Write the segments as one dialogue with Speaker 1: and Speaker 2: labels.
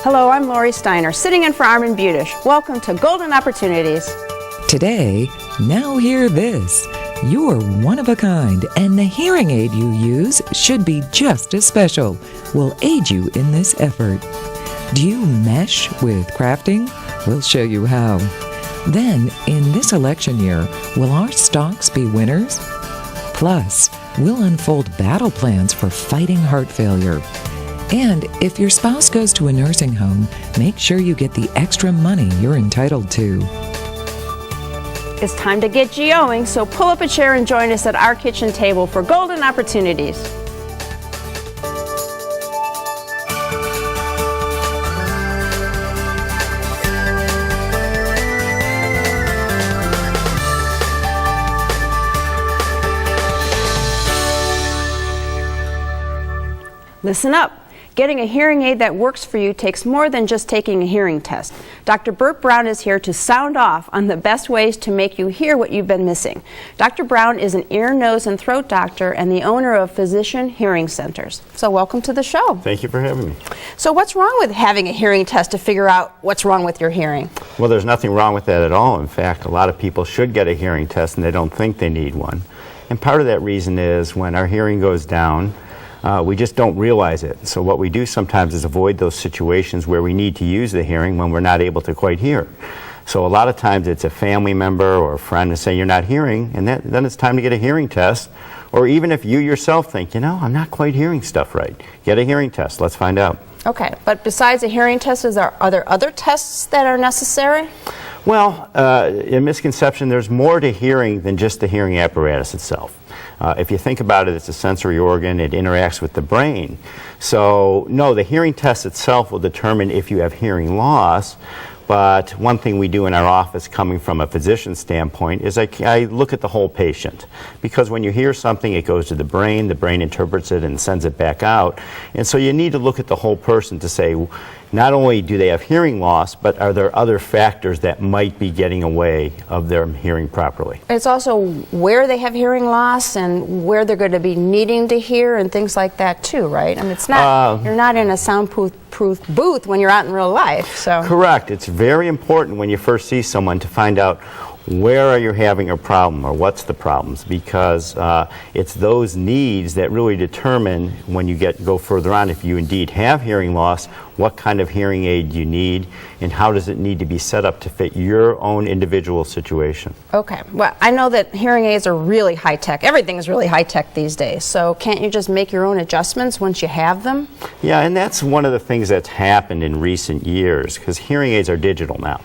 Speaker 1: Hello, I'm Lori Steiner, sitting in for Armin Budish. Welcome to Golden Opportunities.
Speaker 2: Today, now hear this. You're one of a kind, and the hearing aid you use should be just as special. We'll aid you in this effort. Do you mesh with crafting? We'll show you how. Then, in this election year, will our stocks be winners? Plus, we'll unfold battle plans for fighting heart failure. And if your spouse goes to a nursing home, make sure you get the extra money you're entitled to.
Speaker 1: It's time to get GOing, so pull up a chair and join us at our kitchen table for Golden Opportunities. Listen up. Getting a hearing aid that works for you takes more than just taking a hearing test. Dr. Bert Brown is here to sound off on the best ways to make you hear what you've been missing. Dr. Brown is an ear, nose, and throat doctor and the owner of Physician Hearing Centers. So welcome to the show.
Speaker 3: Thank you for having me.
Speaker 1: So what's wrong with having a hearing test to figure out what's wrong with your hearing?
Speaker 3: Well, there's nothing wrong with that at all. In fact, a lot of people should get a hearing test and they don't think they need one. And part of that reason is when our hearing goes down, we just don't realize it. So what we do sometimes is avoid those situations where we need to use the hearing when we're not able to quite hear. So a lot of times it's a family member or a friend to say you're not hearing, and then it's time to get a hearing test. Or even if you yourself think, you know, I'm not quite hearing stuff right, get a hearing test. Let's find out.
Speaker 1: Okay, but besides a hearing test, are there other tests that are necessary?
Speaker 3: Well, in misconception, there's more to hearing than just the hearing apparatus itself. If you think about it, it's a sensory organ. It interacts with the brain. So, no, the hearing test itself will determine if you have hearing loss. But one thing we do in our office, coming from a physician's standpoint, is I look at the whole patient. Because when you hear something, it goes to the brain interprets it and sends it back out. And so you need to look at the whole person to say, not only do they have hearing loss, but are there other factors that might be getting away of their hearing properly?
Speaker 1: It's also where they have hearing loss and where they're going to be needing to hear and things like that too, right? I mean, it's not, you're not in a soundproof booth when you're out in real life. So.
Speaker 3: Correct. It's very important when you first see someone to find out where are you having a problem or what's the problems, because it's those needs that really determine when you go further on if you indeed have hearing loss, what kind of hearing aid you need, and how does it need to be set up to fit your own individual situation.
Speaker 1: Okay. Well, I know that hearing aids are really high-tech. Everything is really high-tech these days. So can't you just make your own adjustments once you have them?
Speaker 3: Yeah, and that's one of the things that's happened in recent years, because hearing aids are digital now.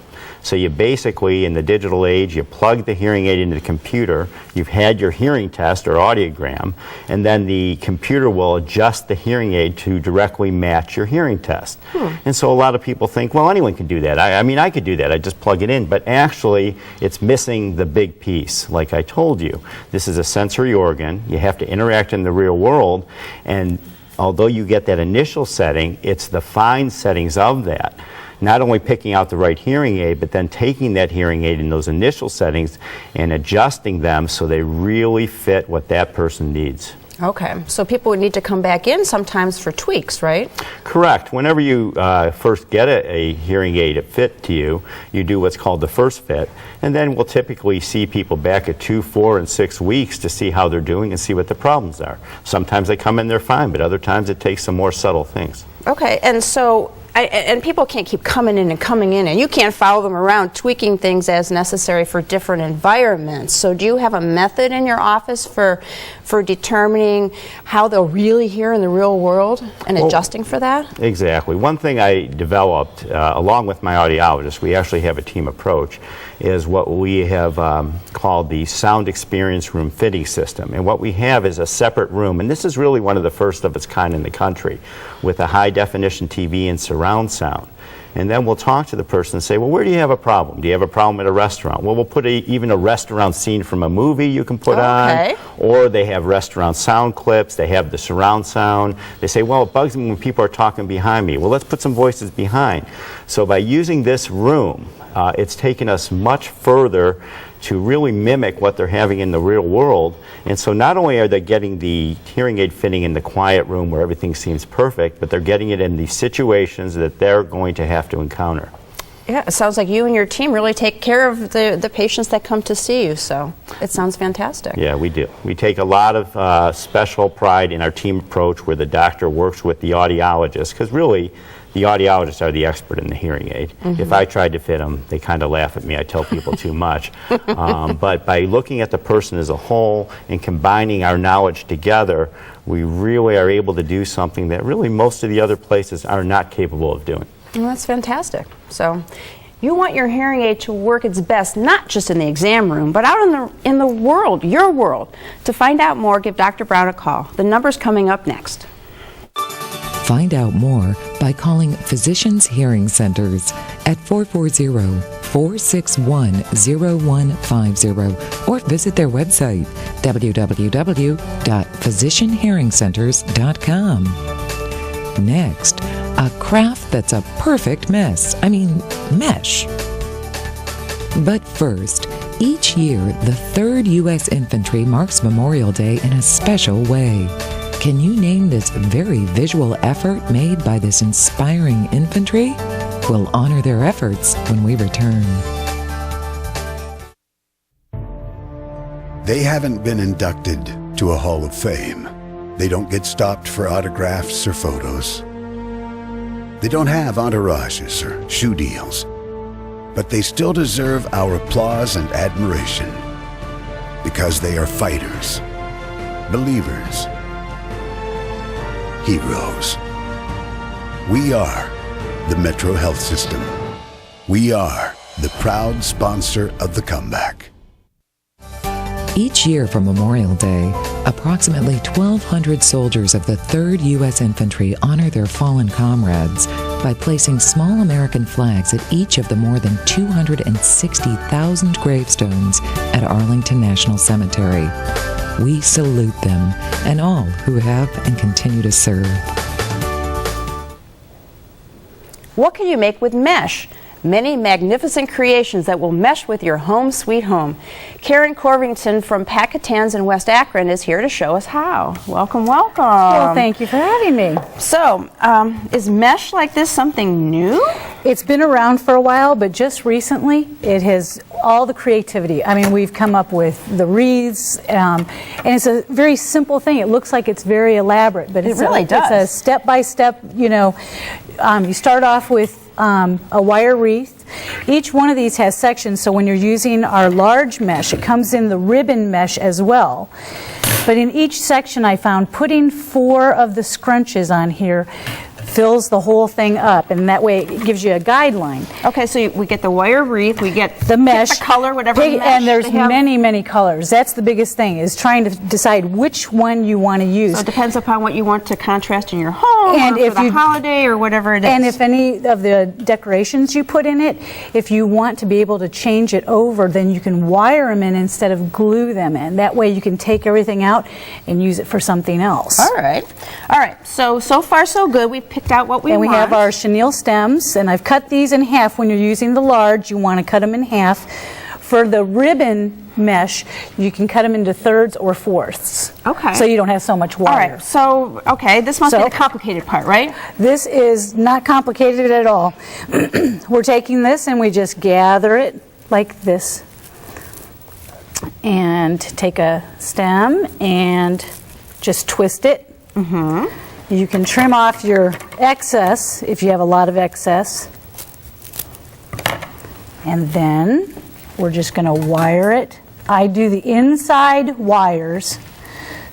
Speaker 3: So you basically, in the digital age, you plug the hearing aid into the computer, you've had your hearing test or audiogram, and then the computer will adjust the hearing aid to directly match your hearing test. And so a lot of people think, well, anyone can do that. I mean, I could do that. I just plug it in. But actually, it's missing the big piece, like I told you. This is a sensory organ. You have to interact in the real world, and although you get that initial setting, it's the fine settings of that. Not only picking out the right hearing aid, but then taking that hearing aid in those initial settings and adjusting them so they really fit what that person needs.
Speaker 1: Okay, so people would need to come back in sometimes for tweaks, right?
Speaker 3: Correct. Whenever you first get a hearing aid to fit to you, you do what's called the first fit, and then we'll typically see people back at 2, 4, and 6 weeks to see how they're doing and see what the problems are. Sometimes they come in, they're fine, but other times it takes some more subtle things.
Speaker 1: Okay, and so and people can't keep coming in, and you can't follow them around tweaking things as necessary for different environments. So do you have a method in your office for determining how they'll really hear in the real world and adjusting for that?
Speaker 3: Exactly. One thing I developed, along with my audiologist, we actually have a team approach, is what we have called the Sound Experience Room Fitting System. And what we have is a separate room, and this is really one of the first of its kind in the country, with a high-definition TV and surround sound. And then we'll talk to the person and say, well, where do you have a problem? Do you have a problem at a restaurant? Well, we'll put even a restaurant scene from a movie you can put on. Or they have restaurant sound clips. They have the surround sound. They say, well, it bugs me when people are talking behind me. Well, let's put some voices behind. So by using this room, it's taken us much further to really mimic what they're having in the real world. And so not only are they getting the hearing aid fitting in the quiet room where everything seems perfect, but they're getting it in the situations that they're going to have to encounter.
Speaker 1: Yeah, it sounds like you and your team really take care of the patients that come to see you, so it sounds fantastic.
Speaker 3: Yeah, we do. We take a lot of special pride in our team approach where the doctor works with the audiologist, because really the audiologists are the expert in the hearing aid. If I tried to fit them, they kind of laugh at me. I tell people too much. But by looking at the person as a whole and combining our knowledge together, we really are able to do something that really most of the other places are not capable of doing.
Speaker 1: Well, that's fantastic. So you want your hearing aid to work its best, not just in the exam room, but out in the world, your world. To find out more, give Dr. Brown a call. The number's coming up next.
Speaker 2: Find out more by calling Physicians Hearing Centers at 440-461-0150 or visit their website, www.physicianhearingcenters.com. Next, a craft that's a perfect mess. Mesh. But first, each year, the 3rd U.S. Infantry marks Memorial Day in a special way. Can you name this very visual effort made by this inspiring infantry? We'll honor their efforts when we return.
Speaker 4: They haven't been inducted to a Hall of Fame. They don't get stopped for autographs or photos. They don't have entourages or shoe deals. But they still deserve our applause and admiration because they are fighters, believers, heroes. We are the Metro Health System. We are the proud sponsor of the comeback.
Speaker 2: Each year for Memorial Day, approximately 1,200 soldiers of the 3rd U.S. Infantry honor their fallen comrades by placing small American flags at each of the more than 260,000 gravestones at Arlington National Cemetery. We salute them and all who have and continue to serve.
Speaker 1: What can you make with mesh? Many magnificent creations that will mesh with your home sweet home. Karen Corvington from Packatans in West Akron is here to show us how. Welcome, welcome.
Speaker 5: Well, thank you for having me.
Speaker 1: So, is mesh like this something new?
Speaker 5: It's been around for a while, but just recently it has all the creativity. We've come up with the wreaths, and it's a very simple thing. It looks like it's very elaborate, but
Speaker 1: it really does.
Speaker 5: It's a step-by-step, you start off with a wire wreath. Each one of these has sections, so when you're using our large mesh, it comes in the ribbon mesh as well. But in each section I found putting 4 of the scrunches on here fills the whole thing up, and that way it gives you a guideline.
Speaker 1: Okay, so we get the wire wreath, we get
Speaker 5: the mesh,
Speaker 1: the color, whatever mesh
Speaker 5: and there's many colors. That's the biggest thing, is trying to decide which one you want to use.
Speaker 1: So it depends upon what you want to contrast in your home,
Speaker 5: and
Speaker 1: or for the holiday, or whatever it is.
Speaker 5: And if any of the decorations you put in it, if you want to be able to change it over, then you can wire them in instead of glue them in. That way you can take everything out and use it for something else.
Speaker 1: All right. So far so good. We picked out what we want.
Speaker 5: And we have our chenille stems, and I've cut these in half. When you're using the large, you want to cut them in half. For the ribbon mesh, you can cut them into thirds or fourths.
Speaker 1: Okay.
Speaker 5: So you don't have so much wire.
Speaker 1: All right. So, this must be the complicated part, right?
Speaker 5: This is not complicated at all. We're taking this and we just gather it like this. And take a stem and just twist it. Mm-hmm. You can trim off your excess if you have a lot of excess. And then we're just going to wire it. I do the inside wires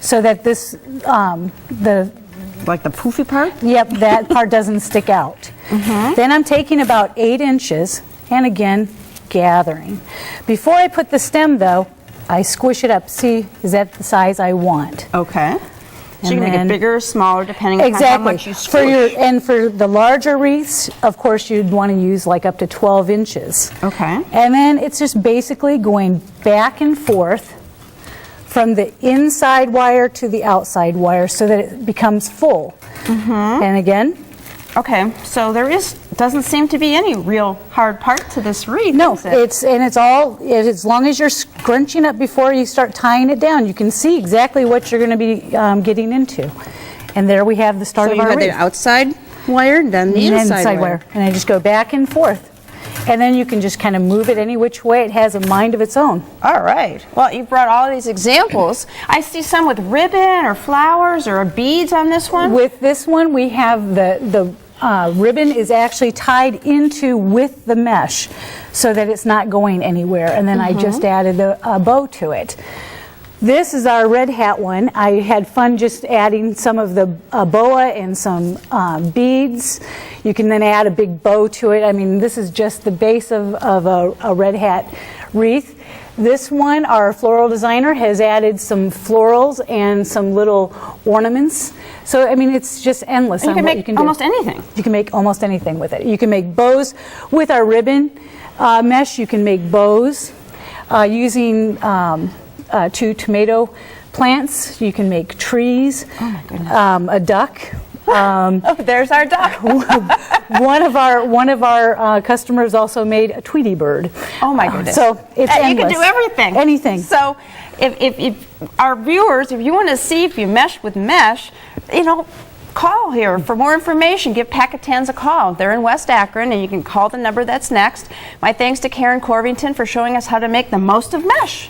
Speaker 5: so that this,
Speaker 1: like the poofy part?
Speaker 5: Yep, that part doesn't stick out. Mm-hmm. Then I'm taking about 8 inches and again gathering. Before I put the stem though, I squish it up. See, is that the size I want?
Speaker 1: Okay. So you can make it bigger or smaller depending on how much you squish.
Speaker 5: For the larger wreaths, of course, you'd want to use like up to 12 inches.
Speaker 1: Okay.
Speaker 5: And then it's just basically going back and forth from the inside wire to the outside wire so that it becomes full. Mm-hmm. And again,
Speaker 1: Okay, so doesn't seem to be any real hard part to this wreath.
Speaker 5: No,
Speaker 1: is it?
Speaker 5: it's all, as long as you're scrunching up before you start tying it down, you can see exactly what you're going to be getting into. And there we have the start
Speaker 1: So
Speaker 5: of
Speaker 1: you
Speaker 5: our
Speaker 1: had
Speaker 5: wreath.
Speaker 1: the outside wire, then the
Speaker 5: And then
Speaker 1: inside wire.
Speaker 5: And I just go back and forth. And then you can just kind of move it any which way. It has a mind of its own.
Speaker 1: All right. Well, you brought all these examples. I see some with ribbon or flowers or beads on this one.
Speaker 5: With this one, we have the ribbon is actually tied into with the mesh so that it's not going anywhere. And then I just added a bow to it. This is our red hat one. I had fun just adding some of the boa and some beads. You can then add a big bow to it. I mean, this is just the base of a red hat wreath. This one, our floral designer has added some florals and some little ornaments. So, I mean, it's just endless on what you can do.
Speaker 1: Almost anything.
Speaker 5: You can make almost anything with it. You can make bows with our ribbon mesh. You can make bows using 2 tomato plants. You can make trees. Oh my goodness. A duck.
Speaker 1: Oh, there's our duck.
Speaker 5: One of our customers also made a Tweety bird.
Speaker 1: Oh my goodness!
Speaker 5: So it's endless.
Speaker 1: You can do everything.
Speaker 5: Anything.
Speaker 1: So, if our viewers, if you want to see if you mesh with mesh, call here for more information. Give Pat Catan's a call. They're in West Akron, and you can call the number that's next. My thanks to Karen Corvington for showing us how to make the most of mesh.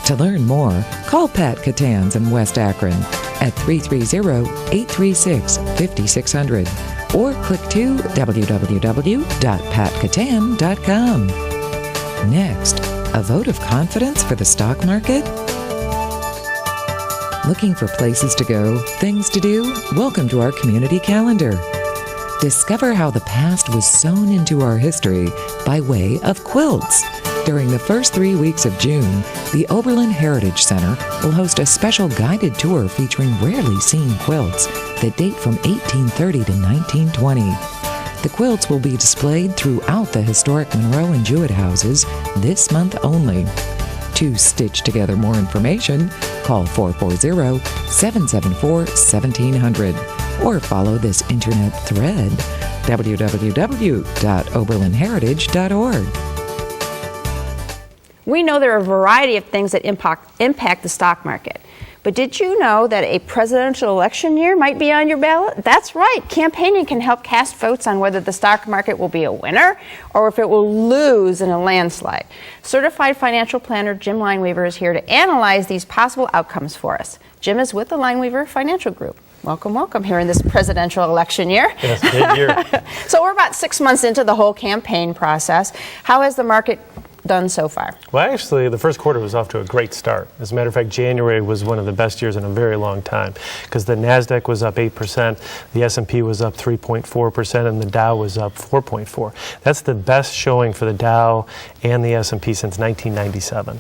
Speaker 2: To learn more, call Pat Catan's in West Akron at 330-836-5600 or click to www.patcatan.com. Next, a vote of confidence for the stock market? Looking for places to go, things to do? Welcome to our community calendar. Discover how the past was sewn into our history by way of quilts. During the first 3 weeks of June, the Oberlin Heritage Center will host a special guided tour featuring rarely seen quilts that date from 1830 to 1920. The quilts will be displayed throughout the historic Monroe and Jewett houses this month only. To stitch together more information, call 440-774-1700 or follow this internet thread, www.oberlinheritage.org.
Speaker 1: We know there are a variety of things that impact the stock market. But did you know that a presidential election year might be on your ballot? That's right. Campaigning can help cast votes on whether the stock market will be a winner or if it will lose in a landslide. Certified financial planner Jim Lineweaver is here to analyze these possible outcomes for us. Jim is with the Lineweaver Financial Group. Welcome, welcome here in this presidential election year.
Speaker 6: Yes, good year.
Speaker 1: So we're about 6 months into the whole campaign process. How has the market done so far?
Speaker 6: Well, actually, the first quarter was off to a great start. As a matter of fact, January was one of the best years in a very long time because the NASDAQ was up 8%, the S&P was up 3.4%, and the Dow was up 4.4%. That's the best showing for the Dow and the S&P since 1997.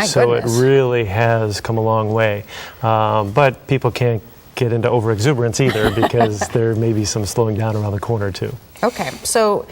Speaker 6: So it really has come a long way. But people can't get into overexuberance either because there may be some slowing down around the corner too.
Speaker 1: Okay, so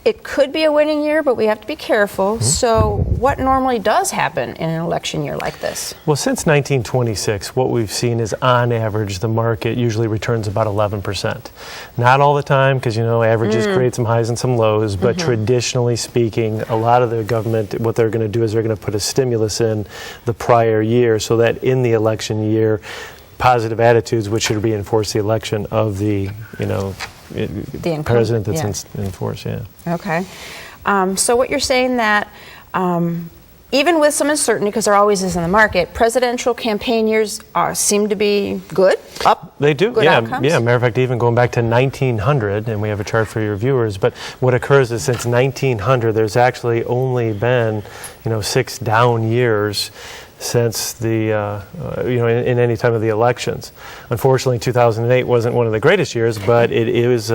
Speaker 1: it could be a winning year, but we have to be careful. So what normally does happen in an election year like this?
Speaker 6: Well, since 1926, what we've seen is on average, the market usually returns about 11%. Not all the time, because, averages create some highs and some lows, but traditionally speaking, a lot of the government, what they're going to do is they're going to put a stimulus in the prior year so that in the election year, positive attitudes, which should reinforce the election of the, the president that's in force,
Speaker 1: Okay. So what you're saying that even with some uncertainty, because there always is in the market, presidential campaign years seem to be good, up?
Speaker 6: They do,
Speaker 1: good outcomes?
Speaker 6: Yeah. Matter of fact, even going back to 1900, and we have a chart for your viewers, but what occurs is since 1900, there's actually only been, 6 down years since the, in any time of the elections. Unfortunately, 2008 wasn't one of the greatest years, but it is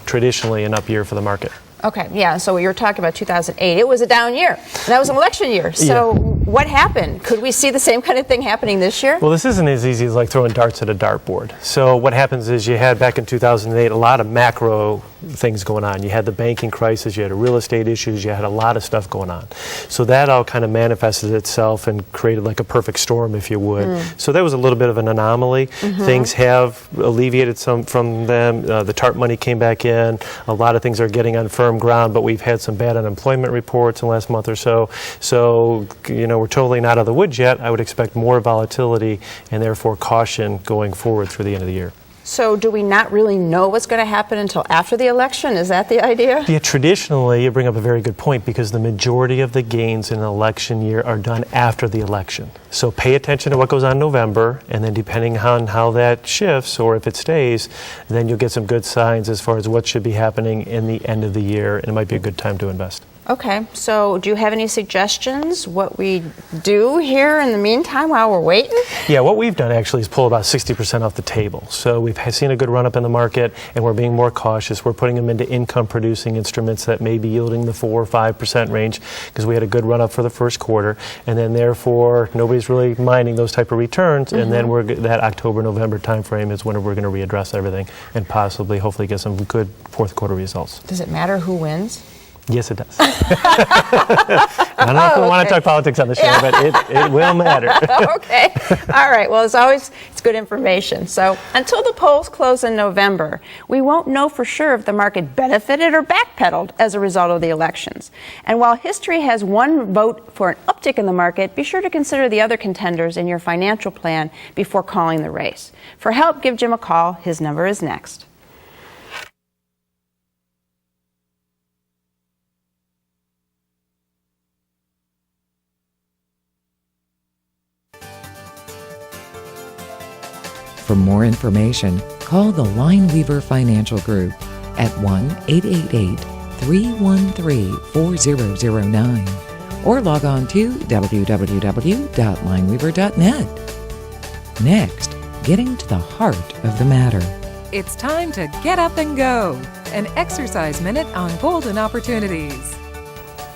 Speaker 6: traditionally an up year for the market.
Speaker 1: Okay, yeah, so you're talking about 2008. It was a down year. That was an election year. So what happened? Could we see the same kind of thing happening this year?
Speaker 6: Well, this isn't as easy as like throwing darts at a dartboard. So what happens is you had back in 2008 a lot of macro things going on. You had the banking crisis, you had real estate issues, you had a lot of stuff going on. So that all kind of manifested itself and created like a perfect storm, if you would. So that was a little bit of an anomaly. Things have alleviated some from them. The TARP money came back in. A lot of things are getting on firm ground, but we've had some bad unemployment reports in the last month or so. So, you know, we're totally not out of the woods yet. I would expect more volatility and therefore caution going forward through the end of the year.
Speaker 1: So do we not really know what's going to happen until after the election? Is that the idea?
Speaker 6: Yeah, traditionally, you bring up a very good point because the majority of the gains in an election year are done after the election. So pay attention to what goes on in November, and then depending on how that shifts or if it stays, then you'll get some good signs as far as what should be happening in the end of the year, and it might be a good time to invest.
Speaker 1: Okay, so do you have any suggestions what we do here in the meantime while we're waiting?
Speaker 6: Yeah, what we've done actually is pull about 60% off the table. So we've seen a good run up in the market and we're being more cautious. We're putting them into income producing instruments that may be yielding the 4 or 5% range because we had a good run up for the first quarter, and then therefore nobody's really minding those type of returns, and then that October-November time frame is when we're going to readdress everything and possibly hopefully get some good fourth quarter results.
Speaker 1: Does it matter who wins?
Speaker 6: Yes, it does. I don't know if we want to talk politics on the show, but it will matter.
Speaker 1: Okay. All right. Well, as always, it's good information. So until the polls close in November, we won't know for sure if the market benefited or backpedaled as a result of the elections. And while history has one vote for an uptick in the market, be sure to consider the other contenders in your financial plan before calling the race. For help, give Jim a call. His number is next.
Speaker 2: For more information, call the Lineweaver Financial Group at 1-888-313-4009 or log on to www.lineweaver.net. Next, getting to the heart of the matter.
Speaker 7: It's time to get up and go. An exercise minute on golden opportunities.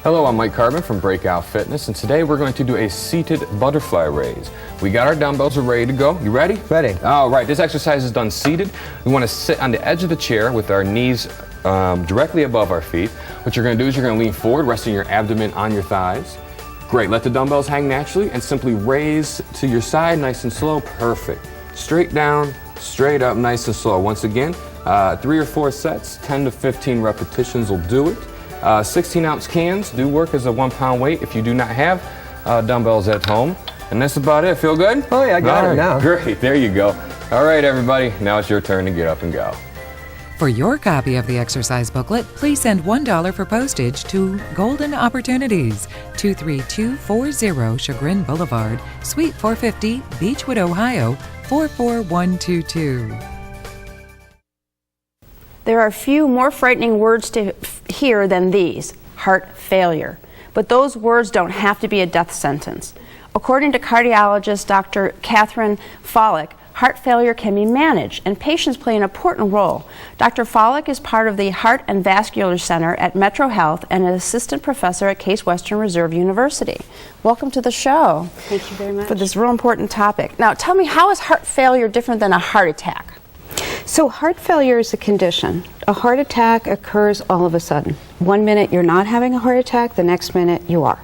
Speaker 8: Hello, I'm Mike Carbon from Breakout Fitness, and today we're going to do a seated butterfly raise. We got our dumbbells, we're ready to go. You ready?
Speaker 9: Ready.
Speaker 8: All right, this exercise is done seated. We want to sit on the edge of the chair with our knees directly above our feet. What you're going to do is you're going to lean forward, resting your abdomen on your thighs. Great, let the dumbbells hang naturally and simply raise to your side, nice and slow. Perfect. Straight down, straight up, nice and slow. Once again, 3 or 4 sets, 10 to 15 repetitions will do it. 16-ounce cans do work as a 1-pound weight if you do not have dumbbells at home. And that's about it. Feel good?
Speaker 9: Oh yeah, I got it now.
Speaker 8: Great, there you go. All right, everybody, now it's your turn to get up and go.
Speaker 7: For your copy of the exercise booklet, please send $1 for postage to Golden Opportunities, 23240 Chagrin Boulevard, Suite 450, Beechwood, Ohio, 44122.
Speaker 1: There are few more frightening words to hear than these: heart failure. But those words don't have to be a death sentence. According to cardiologist Dr. Catherine Follick, heart failure can be managed, and patients play an important role. Dr. Follick is part of the Heart and Vascular Center at Metro Health and an assistant professor at Case Western Reserve University. Welcome to the show.
Speaker 10: Thank you very much.
Speaker 1: For this real important topic. Now, tell me, how is heart failure different than a heart attack?
Speaker 10: So heart failure is a condition. A heart attack occurs all of a sudden. 1 minute you're not having a heart attack, the next minute you are.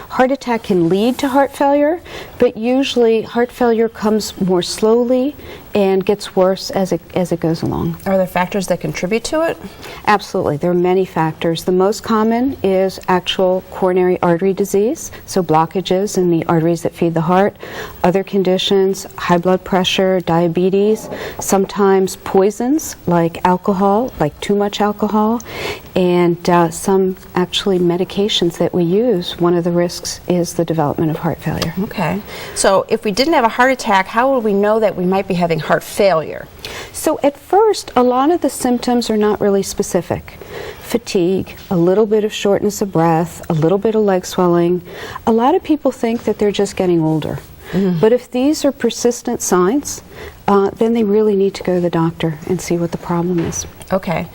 Speaker 10: Heart attack can lead to heart failure, but usually heart failure comes more slowly and gets worse as it goes along.
Speaker 1: Are there factors that contribute to it?
Speaker 10: Absolutely. There are many factors. The most common is actual coronary artery disease, so blockages in the arteries that feed the heart. Other conditions, high blood pressure, diabetes, sometimes poisons like alcohol, like too much alcohol, and some actually medications that we use. One of the risks is the development of heart failure.
Speaker 1: Okay. So if we didn't have a heart attack, how would we know that we might be having heart failure?
Speaker 10: So at first, a lot of the symptoms are not really specific. Fatigue, a little bit of shortness of breath, a little bit of leg swelling. A lot of people think that they're just getting older. But if these are persistent signs, then they really need to go to the doctor and see what the problem is.
Speaker 1: Okay.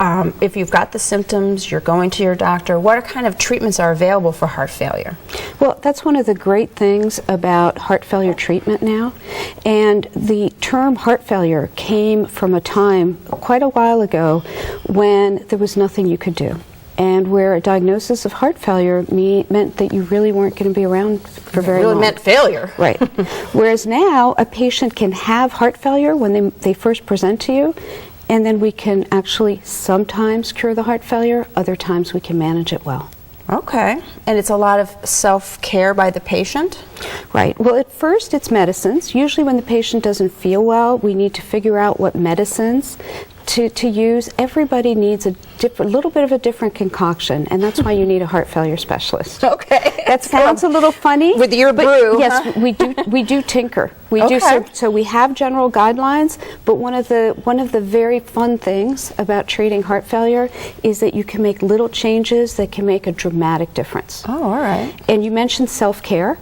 Speaker 1: if you've got the symptoms, you're going to your doctor, what kind of treatments are available for heart failure?
Speaker 10: Well, that's one of the great things about heart failure treatment now. And the term heart failure came from a time quite a while ago when there was nothing you could do, and where a diagnosis of heart failure meant that you really weren't going to be around for very long.
Speaker 1: It really meant failure.
Speaker 10: Right. Whereas now, a patient can have heart failure when they first present to you, and then we can actually sometimes cure the heart failure, other times we can manage it well.
Speaker 1: Okay. And it's a lot of self-care by the patient?
Speaker 10: Right. Well, at first it's medicines. Usually when the patient doesn't feel well, we need to figure out what medicines to use. Everybody needs a little bit of a different concoction, and that's why you need a heart failure specialist.
Speaker 1: Okay.
Speaker 10: That sounds a little funny.
Speaker 1: With your
Speaker 10: but
Speaker 1: brew,
Speaker 10: yes,
Speaker 1: huh?
Speaker 10: we do tinker. We
Speaker 1: Okay.
Speaker 10: do so we have general guidelines, but one of the very fun things about treating heart failure is that you can make little changes that can make a dramatic difference.
Speaker 1: Oh, all right.
Speaker 10: And you mentioned self-care.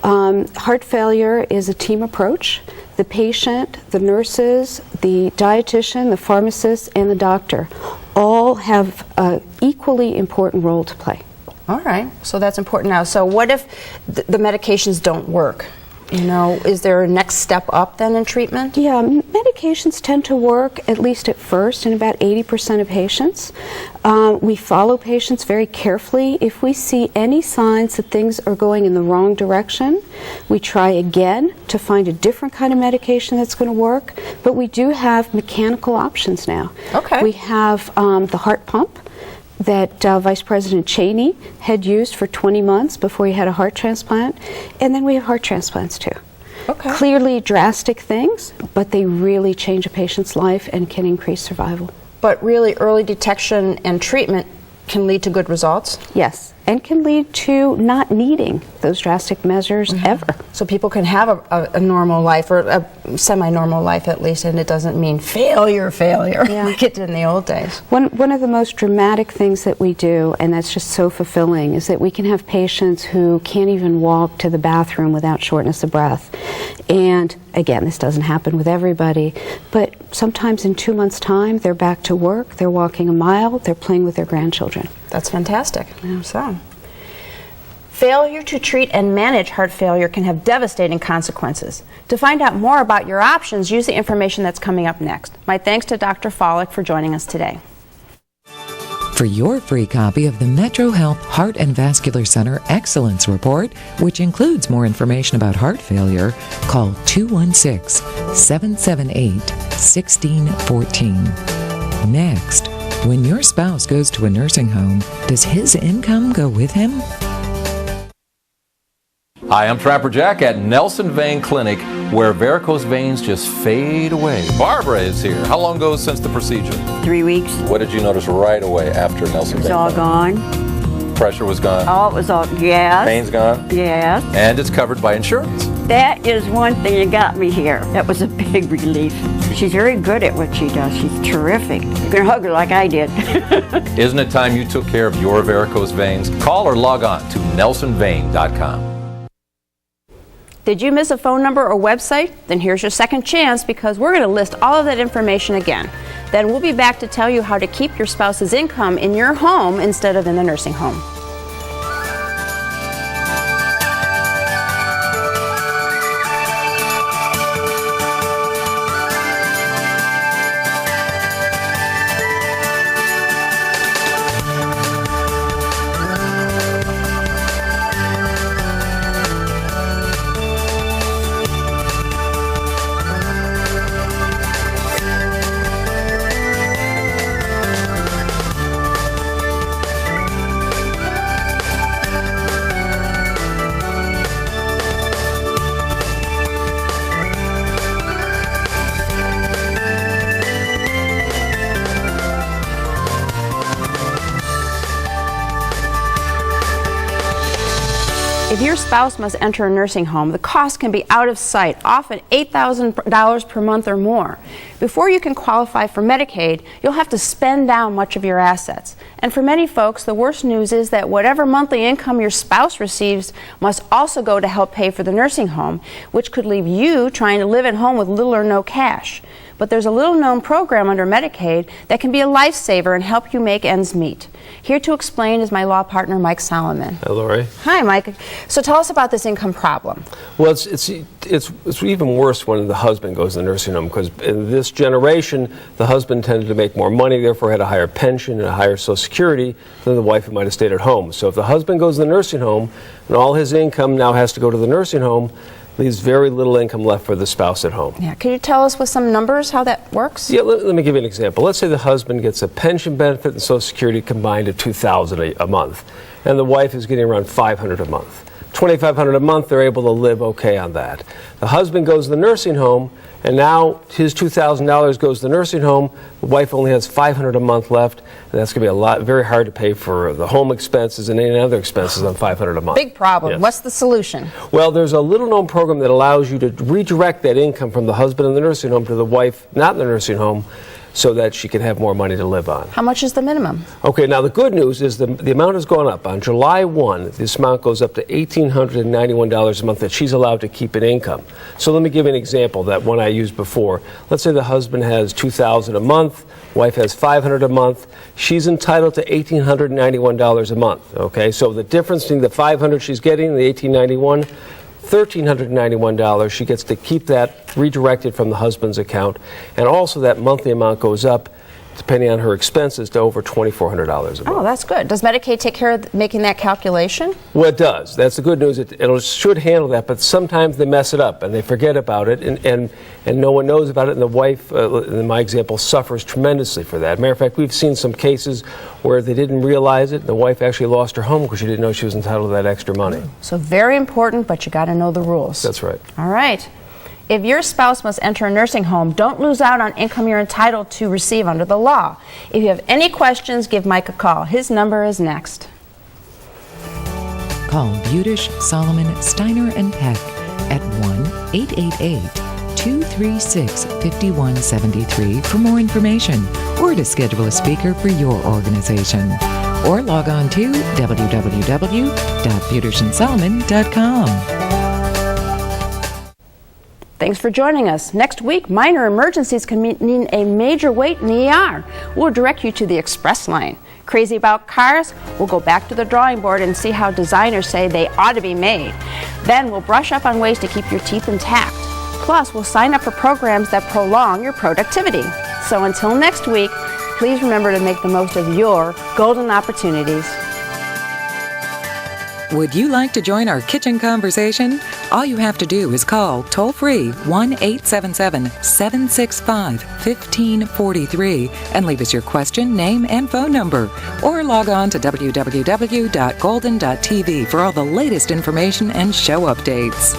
Speaker 10: Heart failure is a team approach. The patient, the nurses, the dietitian, the pharmacist, and the doctor all have an equally important role to play.
Speaker 1: All right. So that's important now. So what if the medications don't work? You know, is there a next step up then in treatment?
Speaker 10: Yeah, medications tend to work, at least at first, in about 80% of patients. We follow patients very carefully. If we see any signs that things are going in the wrong direction, we try again to find a different kind of medication that's going to work. But we do have mechanical options now.
Speaker 1: Okay.
Speaker 10: We have the heart pump that Vice President Cheney had used for 20 months before he had a heart transplant. And then we have heart transplants too.
Speaker 1: Okay.
Speaker 10: Clearly drastic things, but they really change a patient's life and can increase survival.
Speaker 1: But really early detection and treatment can lead to good results?
Speaker 10: Yes, and can lead to not needing those drastic measures ever.
Speaker 1: So people can have a normal life, or a semi-normal life at least, and it doesn't mean failure
Speaker 10: Yeah.
Speaker 1: like it did in the old days.
Speaker 10: One of the most dramatic things that we do, and that's just so fulfilling, is that we can have patients who can't even walk to the bathroom without shortness of breath. And again, this doesn't happen with everybody, but sometimes in 2 months' time, they're back to work, they're walking a mile, they're playing with their grandchildren.
Speaker 1: That's fantastic. So, failure to treat and manage heart failure can have devastating consequences. To find out more about your options, use the information that's coming up next. My thanks to Dr. Follick for joining us today.
Speaker 2: For your free copy of the Metro Health Heart and Vascular Center Excellence Report, which includes more information about heart failure, call 216-778-1614. Next, when your spouse goes to a nursing home, does his income go with him?
Speaker 9: Hi, I'm Trapper Jack at Nelson Vein Clinic, where varicose veins just fade away. Barbara is here. How long ago since the procedure?
Speaker 11: 3 weeks.
Speaker 9: What did you notice right away after Nelson
Speaker 11: It's
Speaker 9: Vein
Speaker 11: all
Speaker 9: Clinic?
Speaker 11: gone.
Speaker 9: Pressure was gone.
Speaker 11: Oh, it was all, yes.
Speaker 9: Pain's gone.
Speaker 11: Yes.
Speaker 9: And it's covered by insurance.
Speaker 11: That is one thing that got me here. That was a big relief. She's very good at what she does. She's terrific. You can hug her like I did.
Speaker 9: Isn't it time you took care of your varicose veins? Call or log on to nelsonvein.com.
Speaker 1: Did you miss a phone number or website? Then here's your second chance, because we're going to list all of that information again. Then we'll be back to tell you how to keep your spouse's income in your home instead of in the nursing home. If your spouse must enter a nursing home, the cost can be out of sight, often $8,000 per month or more. Before you can qualify for Medicaid, you'll have to spend down much of your assets. And for many folks, the worst news is that whatever monthly income your spouse receives must also go to help pay for the nursing home, which could leave you trying to live at home with little or no cash. but there's a little-known program under Medicaid that can be a lifesaver and help you make ends meet. Here to explain is my law partner, Mike Solomon.
Speaker 12: Hi, Lori.
Speaker 1: Hi, Mike. So tell us about this income problem.
Speaker 12: Well, it's even worse when the husband goes to the nursing home, because in this generation, the husband tended to make more money, therefore had a higher pension and a higher Social Security than the wife who might have stayed at home. So if the husband goes to the nursing home and all his income now has to go to the nursing home, leaves very little income left for the spouse at home.
Speaker 1: Yeah, can you tell us with some numbers how that works?
Speaker 12: Yeah, let me give you an example. Let's say the husband gets a pension benefit and Social Security combined at $2,000 a month, and the wife is getting around $500 a month. $2,500 a month, they're able to live okay on that. The husband goes to the nursing home, and now his $2,000 goes to the nursing home. The wife only has $500 a month left, and that's going to be very hard to pay for the home expenses and any other expenses on $500 a month.
Speaker 1: Big problem.
Speaker 12: Yes.
Speaker 1: What's the solution?
Speaker 12: Well, there's a little-known program that allows you to redirect that income from the husband in the nursing home to the wife not in the nursing home, so that she can have more money to live on.
Speaker 1: How much is the minimum? Okay,
Speaker 12: now the good news is the amount has gone up. On July 1, this amount goes up to $1,891 a month that she's allowed to keep in income. So let me give you an example, that one I used before. Let's say the husband has $2,000 a month, wife has $500 a month. She's entitled to $1,891 a month. Okay, so the difference between the $500 she's getting and the $1,891, $1,391, she gets to keep that redirected from the husband's account, and also that monthly amount goes up, depending on her expenses, to over $2,400 a month.
Speaker 1: Oh, that's good. Does Medicaid take care of making that calculation?
Speaker 12: Well, it does. That's the good news. It should handle that, but sometimes they mess it up and they forget about it, and no one knows about it, and the wife, in my example, suffers tremendously for that. Matter of fact, we've seen some cases where they didn't realize it, and the wife actually lost her home because she didn't know she was entitled to that extra money.
Speaker 1: So very important, but you got to know the rules.
Speaker 12: That's right.
Speaker 1: All right. If your spouse must enter a nursing home, don't lose out on income you're entitled to receive under the law. If you have any questions, give Mike a call. His number is next.
Speaker 2: Call Budish, Solomon, Steiner, and Peck at 1-888-236-5173 for more information, or to schedule a speaker for your organization. Or log on to www.budishandsolomon.com.
Speaker 1: Thanks for joining us. Next week, minor emergencies can mean a major wait in the ER. We'll direct you to the express line. Crazy about cars? We'll go back to the drawing board and see how designers say they ought to be made. Then we'll brush up on ways to keep your teeth intact. Plus, we'll sign up for programs that prolong your productivity. So until next week, please remember to make the most of your golden opportunities.
Speaker 7: Would you like to join our kitchen conversation? All you have to do is call toll-free 1-877-765-1543 and leave us your question, name, and phone number. Or log on to www.golden.tv for all the latest information and show updates.